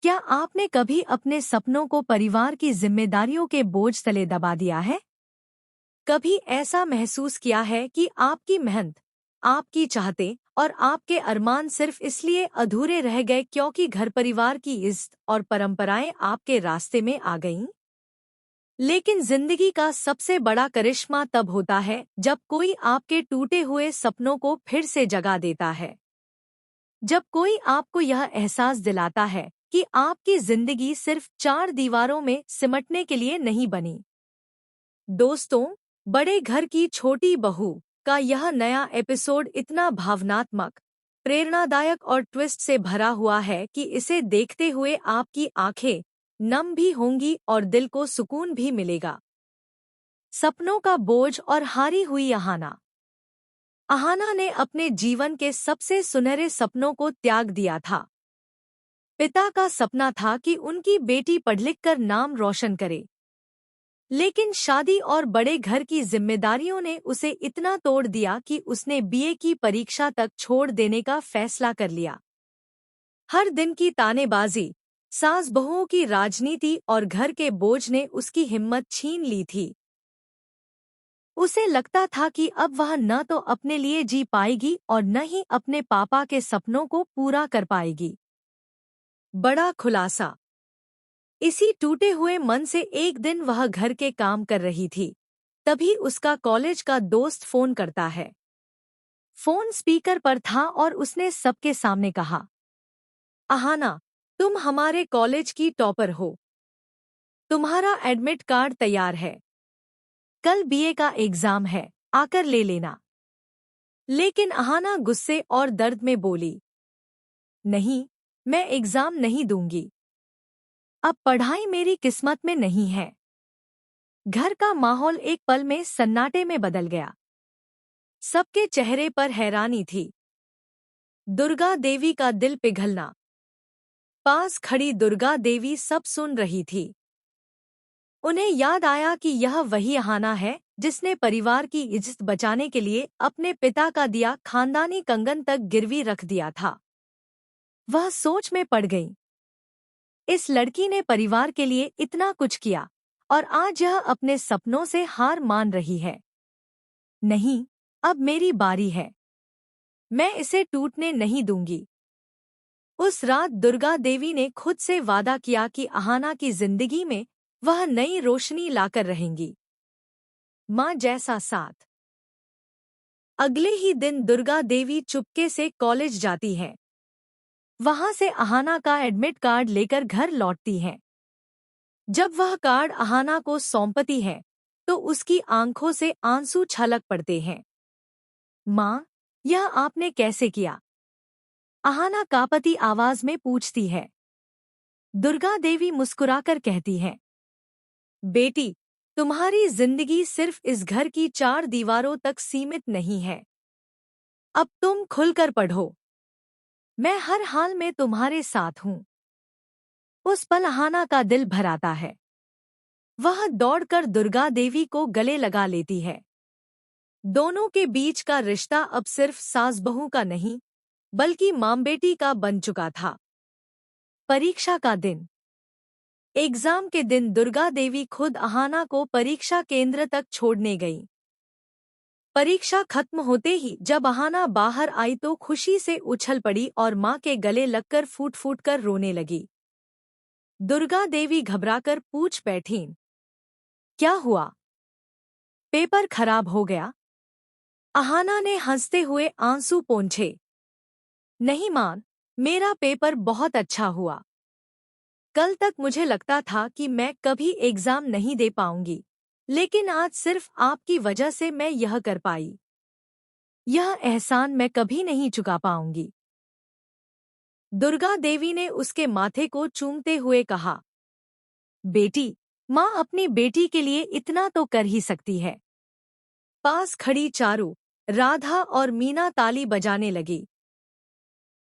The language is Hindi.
क्या आपने कभी अपने सपनों को परिवार की जिम्मेदारियों के बोझ तले दबा दिया है? कभी ऐसा महसूस किया है कि आपकी मेहनत, आपकी चाहतें और आपके अरमान सिर्फ इसलिए अधूरे रह गए क्योंकि घर परिवार की इज्जत और परंपराएं आपके रास्ते में आ गईं? लेकिन जिंदगी का सबसे बड़ा करिश्मा तब होता है जब कोई आपके टूटे हुए सपनों को फिर से जगा देता है। जब कोई आपको यह एहसास दिलाता है कि आपकी जिंदगी सिर्फ चार दीवारों में सिमटने के लिए नहीं बनी। दोस्तों, बड़े घर की छोटी बहू का यह नया एपिसोड इतना भावनात्मक, प्रेरणादायक और ट्विस्ट से भरा हुआ है कि इसे देखते हुए आपकी आंखें नम भी होंगी और दिल को सुकून भी मिलेगा। सपनों का बोझ और हारी हुई अहाना। अहाना ने अपने जीवन के सबसे सुनहरे सपनों को त्याग दिया था। पिता का सपना था कि उनकी बेटी पढ़ लिख कर नाम रोशन करे, लेकिन शादी और बड़े घर की जिम्मेदारियों ने उसे इतना तोड़ दिया कि उसने बीए की परीक्षा तक छोड़ देने का फैसला कर लिया। हर दिन की तानेबाजी, सास बहुओं की राजनीति और घर के बोझ ने उसकी हिम्मत छीन ली थी। उसे लगता था कि अब वह न तो अपने लिए जी पाएगी और न ही अपने पापा के सपनों को पूरा कर पाएगी। बड़ा खुलासा। इसी टूटे हुए मन से एक दिन वह घर के काम कर रही थी, तभी उसका कॉलेज का दोस्त फोन करता है। फोन स्पीकर पर था और उसने सबके सामने कहा, अहाना, तुम हमारे कॉलेज की टॉपर हो। तुम्हारा एडमिट कार्ड तैयार है। कल बीए का एग्जाम है, आकर ले लेना। लेकिन अहाना गुस्से और दर्द में बोली, नहीं, मैं एग्जाम नहीं दूंगी। अब पढ़ाई मेरी किस्मत में नहीं है। घर का माहौल एक पल में सन्नाटे में बदल गया। सबके चेहरे पर हैरानी थी। दुर्गा देवी का दिल पिघलना। पास खड़ी दुर्गा देवी सब सुन रही थी। उन्हें याद आया कि यह वही अहाना है जिसने परिवार की इज्जत बचाने के लिए अपने पिता का दिया खानदानी कंगन तक गिरवी रख दिया था। वह सोच में पड़ गई। इस लड़की ने परिवार के लिए इतना कुछ किया और आज यह अपने सपनों से हार मान रही है। नहीं, अब मेरी बारी है। मैं इसे टूटने नहीं दूंगी। उस रात दुर्गा देवी ने खुद से वादा किया कि अहाना की जिंदगी में वह नई रोशनी लाकर रहेंगी। माँ जैसा साथ। अगले ही दिन दुर्गा देवी चुपके से कॉलेज जाती है। वहां से अहाना का एडमिट कार्ड लेकर घर लौटती है। जब वह कार्ड अहाना को सौंपती है तो उसकी आंखों से आंसू छलक पड़ते हैं। माँ, यह आपने कैसे किया? अहाना कांपती आवाज में पूछती है। दुर्गा देवी मुस्कुराकर कहती है, बेटी, तुम्हारी जिंदगी सिर्फ इस घर की चार दीवारों तक सीमित नहीं है। अब तुम खुलकर पढ़ो। मैं हर हाल में तुम्हारे साथ हूँ। उस पल अहाना का दिल भर आता है। वह दौड़कर दुर्गा देवी को गले लगा लेती है। दोनों के बीच का रिश्ता अब सिर्फ सास बहू का नहीं, बल्कि मां बेटी का बन चुका था। परीक्षा का दिन। एग्जाम के दिन दुर्गा देवी खुद अहाना को परीक्षा केंद्र तक छोड़ने गई। परीक्षा खत्म होते ही जब अहाना बाहर आई तो खुशी से उछल पड़ी और मां के गले लगकर फूट फूट कर रोने लगी। दुर्गा देवी घबराकर पूछ बैठी, क्या हुआ? पेपर खराब हो गया? अहाना ने हंसते हुए आंसू पोंछे। नहीं मां, मेरा पेपर बहुत अच्छा हुआ। कल तक मुझे लगता था कि मैं कभी एग्जाम नहीं दे पाऊंगी, लेकिन आज सिर्फ आपकी वजह से मैं यह कर पाई। यह एहसान मैं कभी नहीं चुका पाऊंगी। दुर्गा देवी ने उसके माथे को चूमते हुए कहा, बेटी, माँ अपनी बेटी के लिए इतना तो कर ही सकती है। पास खड़ी चारू, राधा और मीना ताली बजाने लगी।